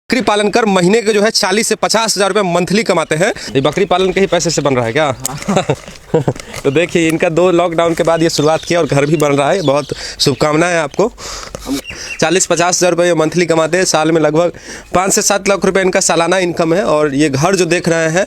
बकरी पालन कर महीने के जो है 40 से 50 हज़ार रुपये मंथली कमाते हैं। ये बकरी पालन के ही पैसे से बन रहा है क्या? तो देखिए इनका 2 लॉकडाउन के बाद ये शुरुआत किया और घर भी बन रहा है। बहुत शुभकामनाएं आपको। 40-50 हज़ार रुपये मंथली कमाते हैं। साल में लगभग 5 से 7 लाख रुपये इनका सालाना इनकम है। और ये घर जो देख रहे हैं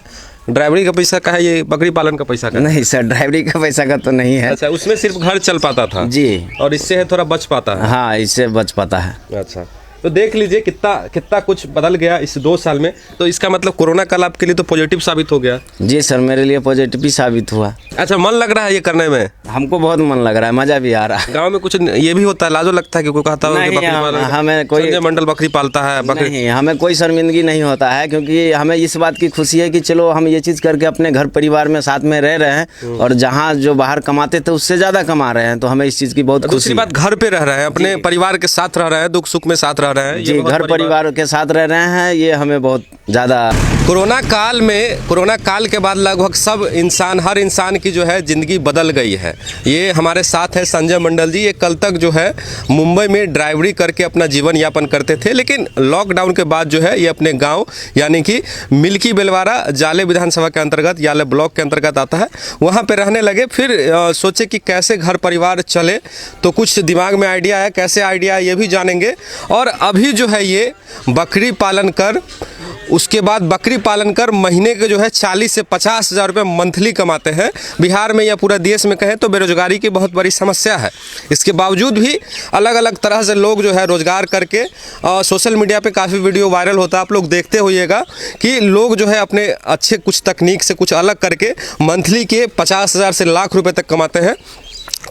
ड्राइवरी का पैसा का है, ये बकरी पालन का पैसा का? नहीं सर, ड्राइवरी का पैसा का तो नहीं है। अच्छा, उसमें सिर्फ घर चल पाता था जी, और इससे है थोड़ा बच पाता है। हाँ, इससे बच पाता है। अच्छा, तो देख लीजिए कितना कुछ बदल गया इस 2 साल में। तो इसका मतलब कोरोना काल आपके लिए तो पॉजिटिव साबित हो गया। जी सर, मेरे लिए पॉजिटिव ही साबित हुआ। अच्छा, मन लग रहा है ये करने में? हमको बहुत मन लग रहा है, मजा भी आ रहा है। गांव में कुछ ये भी होता है, लाजो लगता है कि कोई कहता है कि हमें कोई संजय मंडल बकरी पालता है? नहीं, हमें कोई शर्मिंदगी नहीं होता है, क्योंकि हमें इस बात की खुशी है कि चलो हम ये चीज़ करके अपने घर परिवार में साथ में रह रहे हैं, और जहाँ जो बाहर कमाते थे उससे ज़्यादा कमा रहे हैं, तो हमें इस चीज़ की बहुत खुशी। दूसरी बात, घर पे रह रहे हैं, अपने परिवार के साथ रह रहे हैं, दुख सुख में साथ रह रहे हैं। जी, घर परिवार के साथ रह रहे हैं, ये हमें बहुत ज़्यादा। कोरोना काल के बाद लगभग सब इंसान, हर इंसान की जो है ज़िंदगी बदल गई है। ये हमारे साथ है संजय मंडल जी। ये कल तक जो है मुंबई में ड्राइवरी करके अपना जीवन यापन करते थे, लेकिन लॉकडाउन के बाद जो है ये अपने गांव यानी कि मिल्की बेलवारा जाले विधानसभा के अंतर्गत, याले ब्लॉक के अंतर्गत आता है, वहाँ पे रहने लगे। फिर सोचे कि कैसे घर परिवार चले, तो कुछ दिमाग में आइडिया है। कैसे आइडिया ये भी जानेंगे। और अभी जो है ये बकरी पालन कर, उसके बाद बकरी पालन कर महीने के जो है 40 से 50 हज़ार रुपये मंथली कमाते हैं। बिहार में या पूरा देश में कहें तो बेरोजगारी की बहुत बड़ी समस्या है। इसके बावजूद भी अलग अलग तरह से लोग जो है रोजगार करके सोशल मीडिया पे काफ़ी वीडियो वायरल होता है, आप लोग देखते होइएगा कि लोग जो है अपने अच्छे कुछ तकनीक से कुछ अलग करके मंथली के 50 हज़ार से लाख रुपये तक कमाते हैं।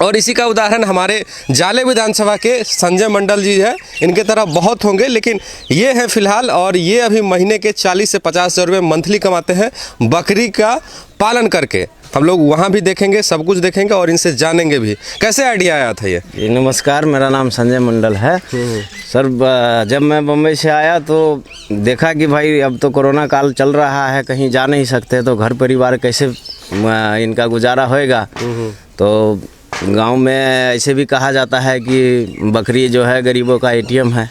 और इसी का उदाहरण हमारे जाले विधानसभा के संजय मंडल जी है। इनके तरह बहुत होंगे, लेकिन ये हैं फिलहाल, और ये अभी महीने के 40 से 50 हज़ार रुपये मंथली कमाते हैं बकरी का पालन करके। हम लोग वहाँ भी देखेंगे, सब कुछ देखेंगे और इनसे जानेंगे भी कैसे आइडिया आया था ये। नमस्कार, मेरा नाम संजय मंडल है। सर, जब मैं बम्बई से आया तो देखा कि भाई अब तो कोरोना काल चल रहा है, कहीं जा नहीं सकते, तो घर परिवार कैसे इनका गुजारा होएगा। तो गांव में ऐसे भी कहा जाता है कि बकरी जो है गरीबों का ATM है।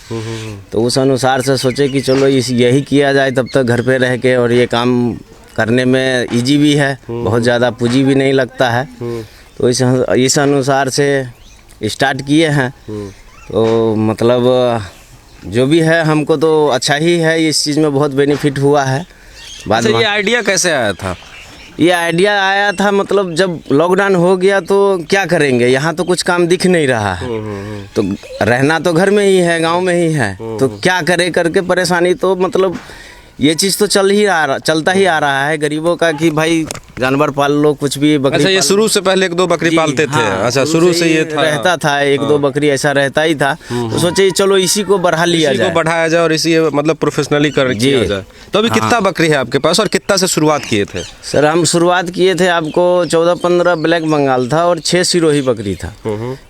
तो उस अनुसार से सोचे कि चलो यही किया जाए, तब तक घर पे रह के, और ये काम करने में इजी भी है, बहुत ज़्यादा पूंजी भी नहीं लगता है। तो इस अनुसार से स्टार्ट किए हैं। तो मतलब जो भी है हमको तो अच्छा ही है, इस चीज़ में बहुत बेनिफिट हुआ है। बाद में ये आइडिया कैसे आया था? ये आइडिया आया था मतलब जब लॉकडाउन हो गया तो क्या करेंगे, यहाँ तो कुछ काम दिख नहीं रहा है, तो रहना तो घर में ही है, गांव में ही है, तो क्या करे करके परेशानी। तो मतलब ये चीज़ तो चलता ही आ रहा है गरीबों का कि भाई जानवर पाल लो, कुछ भी बकरी। अच्छा, ये शुरू से पहले 1-2 बकरी पालते थे? हाँ, अच्छा, शुरू से ये रहता था 1-2 बकरी ऐसा रहता ही था। तो सोचे चलो इसी को बढ़ा लिया जाए, बढ़ाया जाए और इसी मतलब प्रोफेशनली कर किया जाए। तो अभी कितना बकरी है आपके पास और कितना से शुरुआत किए थे? सर, हम शुरुआत किए थे, आपको 14-15 ब्लैक बंगाल था और 6 सिरोही बकरी था।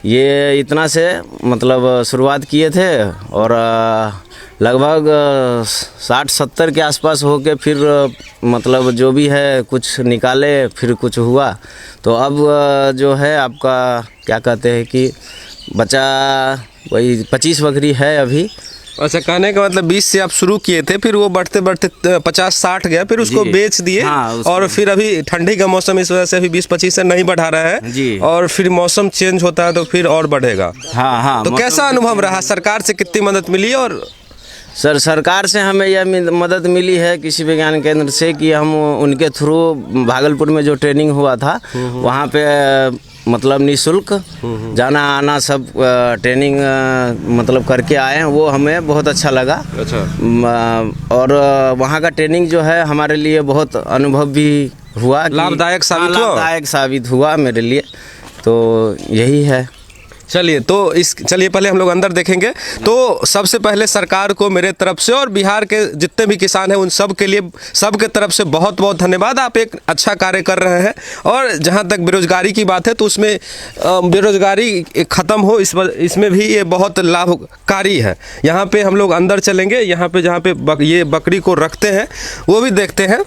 ये इतना से मतलब शुरुआत किए थे, और लगभग 60-70 के आसपास होके फिर मतलब जो भी है कुछ निकाले, फिर कुछ हुआ। तो अब जो है आपका क्या कहते हैं कि बचा वही 25 बकरी है अभी। अच्छा, कहने का मतलब 20 से आप शुरू किए थे, फिर वो बढ़ते बढ़ते 50-60 गया, फिर उसको बेच दिए। हाँ, और फिर अभी ठंडी का मौसम, इस वजह से अभी 20-25 से नहीं बढ़ा रहा है जी। और फिर मौसम चेंज होता है तो फिर और बढ़ेगा। हाँ। तो कैसा अनुभव रहा? सरकार से कितनी मदद मिली? और सर, सरकार से हमें यह मदद मिली है कृषि विज्ञान केंद्र से कि हम उनके थ्रू भागलपुर में जो ट्रेनिंग हुआ था वहाँ पे मतलब निःशुल्क जाना आना सब ट्रेनिंग मतलब करके आए हैं। वो हमें बहुत अच्छा लगा। अच्छा। और वहाँ का ट्रेनिंग जो है हमारे लिए बहुत अनुभव भी हुआ, लाभदायक साबित हुआ मेरे लिए। तो यही है। चलिए पहले हम लोग अंदर देखेंगे। तो सबसे पहले सरकार को मेरे तरफ से और बिहार के जितने भी किसान हैं उन सब के लिए, सबके तरफ से बहुत बहुत धन्यवाद। आप एक अच्छा कार्य कर रहे हैं। और जहां तक बेरोजगारी की बात है तो उसमें बेरोजगारी ख़त्म हो, इसमें भी ये बहुत लाभकारी है। यहाँ पे हम लोग अंदर चलेंगे, यहाँ पे जहाँ पे ये बकरी को रखते हैं वो भी देखते हैं।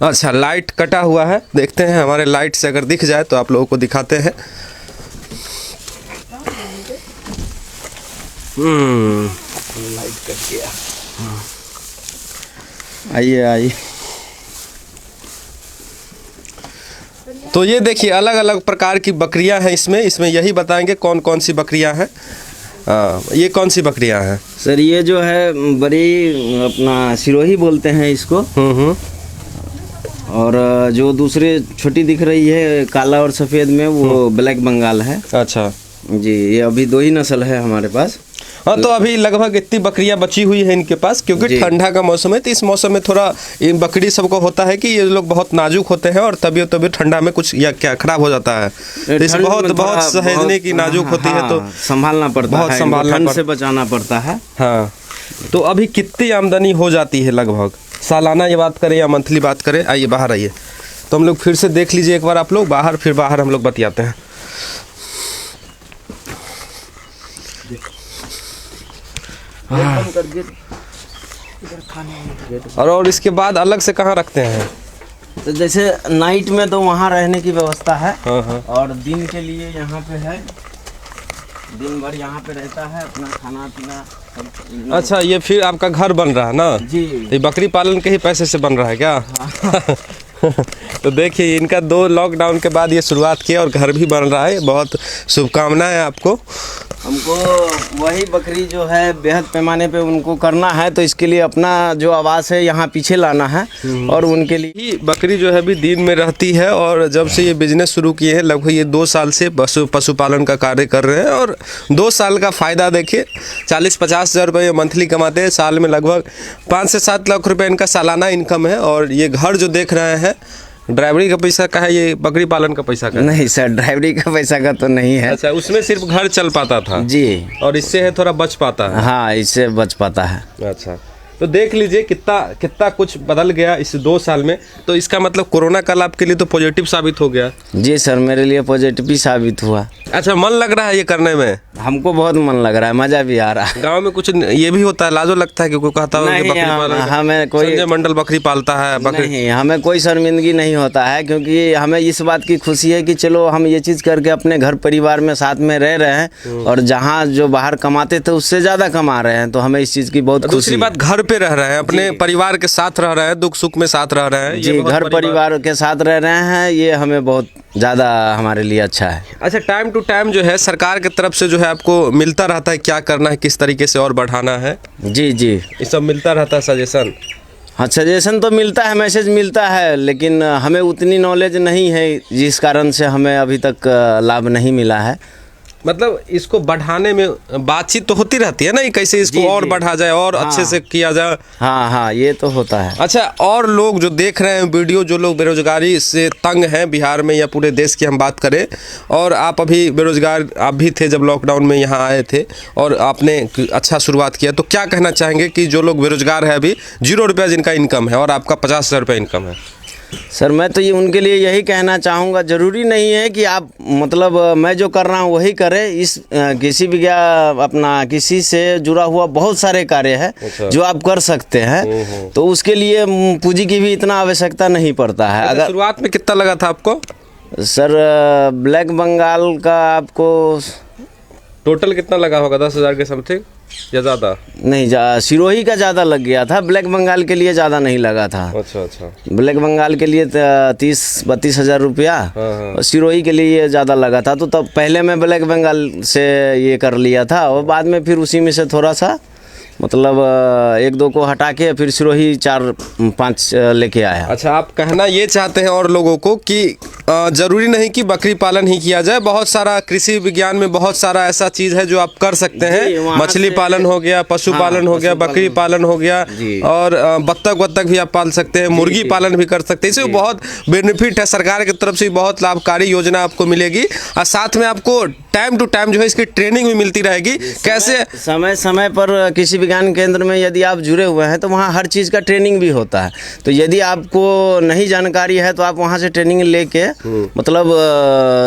अच्छा, लाइट कटा हुआ है, देखते हैं हमारे लाइट से अगर दिख जाए तो आप लोगों को दिखाते हैं। लाइट कट गया। आइए आइए। तो ये देखिए अलग अलग प्रकार की बकरियां हैं इसमें यही बताएंगे कौन कौन सी बकरियां हैं। ये कौन सी बकरियां हैं? सर ये जो है बड़ी अपना सिरोही बोलते हैं इसको। और जो दूसरे छोटी दिख रही है काला और सफ़ेद में वो ब्लैक बंगाल है। अच्छा जी, ये अभी 2 ही नस्ल है हमारे पास। हाँ, तो अभी लगभग इतनी बकरियां बची हुई है इनके पास, क्योंकि ठंडा का मौसम है। तो इस मौसम में थोड़ा इन बकरी सबको होता है कि ये लोग बहुत नाजुक होते हैं और तबीयत ठंडा में कुछ या क्या खराब हो जाता है। इस बहुत सहेजने की नाजुक होती है, तो संभालना पड़ता है, बहुत संभालना, ठंड से बचाना पड़ता है। हाँ, तो अभी कितनी आमदनी हो जाती है लगभग सालाना, ये बात करें या मंथली बात करें? आइए बाहर आइए, तो हम लोग फिर से देख लीजिए एक बार आप लोग बाहर, फिर बाहर हम लोग बतियाते हैं। और इसके बाद अलग से कहाँ रखते हैं? तो जैसे नाइट में तो वहाँ रहने की व्यवस्था है। हाँ। और दिन के लिए यहाँ पे है, दिन भर यहाँ पे रहता है, अपना खाना पीना सब। अच्छा, ये फिर आपका घर बन रहा है ना जी? ये बकरी पालन के ही पैसे से बन रहा है क्या? हाँ। तो देखिए इनका 2 लॉकडाउन के बाद ये शुरुआत किया और घर भी बन रहा है। बहुत शुभकामनाएं आपको। हमको वही बकरी जो है बेहद पैमाने पे उनको करना है, तो इसके लिए अपना जो आवास है यहाँ पीछे लाना है। और उनके लिए ही बकरी जो है अभी दिन में रहती है, और जब से ये बिजनेस शुरू किए हैं लगभग ये 2 साल से पशुपालन का कार्य कर रहे हैं। और 2 साल का फ़ायदा देखिए, 40-50 हज़ार रुपये मंथली कमाते हैं, साल में लगभग 5 से 7 लाख रुपए इनका सालाना इनकम है। और ये घर जो देख रहे हैं ड्राइवरी का पैसा का है, ये बकरी पालन का पैसा का? नहीं सर, ड्राइवरी का पैसा का तो नहीं है। अच्छा, उसमें सिर्फ घर चल पाता था जी, और इससे है थोड़ा बच पाता है। हाँ, इससे बच पाता है। अच्छा, तो देख लीजिए कितना कुछ बदल गया इस 2 साल में। तो इसका मतलब कोरोना काल आपके लिए तो पॉजिटिव साबित हो गया। जी सर, मेरे लिए पॉजिटिव ही साबित हुआ। अच्छा, मन लग रहा है ये करने में? हमको बहुत मन लग रहा है, मजा भी आ रहा है। गांव में कुछ ये भी होता है, लाजो लगता है कि कोई कहता है कि बकरी पालन, हमें कोई संजय मंडल बकरी पालता है बकरी? नहीं, हमें कोई शर्मिंदगी नहीं होता है, क्योंकि हमें इस बात की खुशी है कि चलो हम ये चीज़ करके अपने घर परिवार में साथ में रह रहे हैं, और जहाँ जो बाहर कमाते थे उससे ज़्यादा कमा रहे हैं, तो हमें इस चीज़ की बहुत खुशी। दूसरी बात, घर पे रह रहे हैं, अपने परिवार के साथ रह रहे हैं, दुख सुख में साथ रह रहे हैं। जी, घर परिवार के साथ रह रहे हैं, ये हमें बहुत ज़्यादा हमारे लिए अच्छा है। अच्छा, टाइम टू टाइम जो है सरकार की तरफ से जो है आपको मिलता रहता है क्या करना है, किस तरीके से और बढ़ाना है? जी जी, ये सब मिलता रहता है सजेशन? हाँ, सजेशन तो मिलता है, मैसेज मिलता है, लेकिन हमें उतनी नॉलेज नहीं है, जिस कारण से हमें अभी तक लाभ नहीं मिला है। मतलब इसको बढ़ाने में बातचीत तो होती रहती है ना, ये कैसे इसको और बढ़ा जाए और अच्छे से किया जाए। हाँ, ये तो होता है। अच्छा, और लोग जो देख रहे हैं वीडियो, जो लोग बेरोजगारी से तंग हैं बिहार में या पूरे देश की हम बात करें, और आप अभी बेरोजगार आप भी थे जब लॉकडाउन में यहाँ आए थे और आपने अच्छा शुरुआत किया, तो क्या कहना चाहेंगे कि जो लोग बेरोजगार है अभी, 0 रुपया जिनका इनकम है और आपका 50,000 रुपये इनकम है? सर, मैं तो ये उनके लिए यही कहना चाहूँगा, ज़रूरी नहीं है कि आप मतलब मैं जो कर रहा हूँ वही करें। इस किसी से जुड़ा हुआ बहुत सारे कार्य है जो आप कर सकते हैं, तो उसके लिए पूंजी की भी इतना आवश्यकता नहीं पड़ता है। अगर शुरुआत में कितना लगा था आपको? सर, ब्लैक बंगाल का आपको टोटल कितना लगा होगा? 10,000 के समथिंग या ज़्यादा? नहीं, सिरोही का ज़्यादा लग गया था, ब्लैक बंगाल के लिए ज़्यादा नहीं लगा था। अच्छा। ब्लैक बंगाल के लिए 30-32 हज़ार रुपया, और सिरोही के लिए ज़्यादा लगा था। तो तब पहले मैं ब्लैक बंगाल से ये कर लिया था, और बाद में फिर उसी में से थोड़ा सा मतलब 1-2 को हटा के फिर सिरोही 4-5 लेके आया। अच्छा, आप कहना ये चाहते हैं और लोगों को कि ज़रूरी नहीं कि बकरी पालन ही किया जाए, बहुत सारा कृषि विज्ञान में बहुत सारा ऐसा चीज़ है जो आप कर सकते हैं। मछली पालन हो गया, पशु पालन हो गया, बकरी पालन हो गया, और बत्तख भी आप पाल सकते हैं, मुर्गी पालन भी कर सकते हैं। इससे बहुत बेनिफिट है, सरकार की तरफ से बहुत लाभकारी योजना आपको मिलेगी, और साथ में आपको टाइम टू टाइम जो है इसकी ट्रेनिंग भी मिलती रहेगी। कैसे समय पर कृषि विज्ञान केंद्र में यदि आप जुड़े हुए हैं तो वहाँ हर चीज़ का ट्रेनिंग भी होता है। तो यदि आपको नहीं जानकारी है तो आप वहाँ से ट्रेनिंग लेके मतलब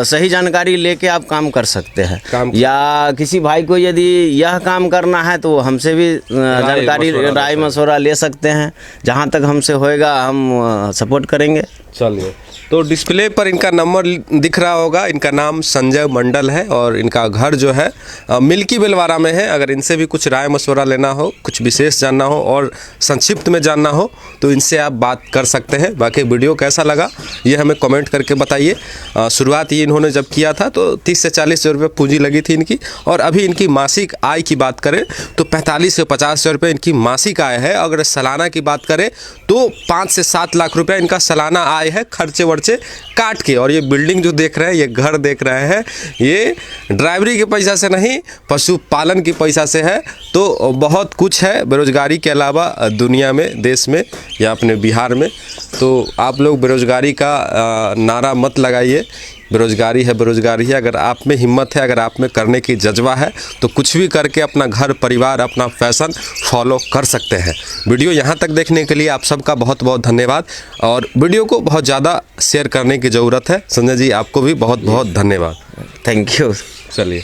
सही जानकारी लेके आप काम कर सकते हैं। या किसी भाई को यदि यह काम करना है तो हमसे भी जानकारी राय मशवरा ले सकते हैं। जहाँ तक हमसे होएगा हम सपोर्ट करेंगे। चलिए, तो डिस्प्ले पर इनका नंबर दिख रहा होगा। इनका नाम संजय मंडल है और इनका घर जो है मिल्की बेलवारा में है। अगर इनसे भी कुछ राय मशवरा लेना हो, कुछ विशेष जानना हो और संक्षिप्त में जानना हो तो इनसे आप बात कर सकते हैं। बाकी वीडियो कैसा लगा ये हमें कमेंट करके बताइए। शुरुआत ये इन्होंने जब किया था तो 30 से 40 हज़ार रुपये पूंजी लगी थी इनकी, और अभी इनकी मासिक आय की बात करें तो 45 से 50 हज़ार रुपये इनकी मासिक आय है। अगर सालाना की बात करें तो 5 से 7 लाख रुपये इनका सालाना आय है, खर्चे वर्चे काट के। और ये बिल्डिंग जो देख रहे हैं, ये घर देख रहे हैं, ये ड्राइवरी के पैसा से नहीं, पशुपालन के पैसा से है। तो बहुत कुछ है बेरोजगारी के अलावा दुनिया में, देश में या अपने बिहार में। तो आप लोग बेरोजगारी का नारा मत लगाइए। बेरोजगारी है, बेरोजगारी है। अगर आप में हिम्मत है, अगर आप में करने की जज्बा है तो कुछ भी करके अपना घर परिवार, अपना फैशन फॉलो कर सकते हैं। वीडियो यहाँ तक देखने के लिए आप सबका बहुत बहुत धन्यवाद, और वीडियो को बहुत ज़्यादा शेयर करने की ज़रूरत है। संजय जी आपको भी बहुत बहुत धन्यवाद। Thank you. चलिए।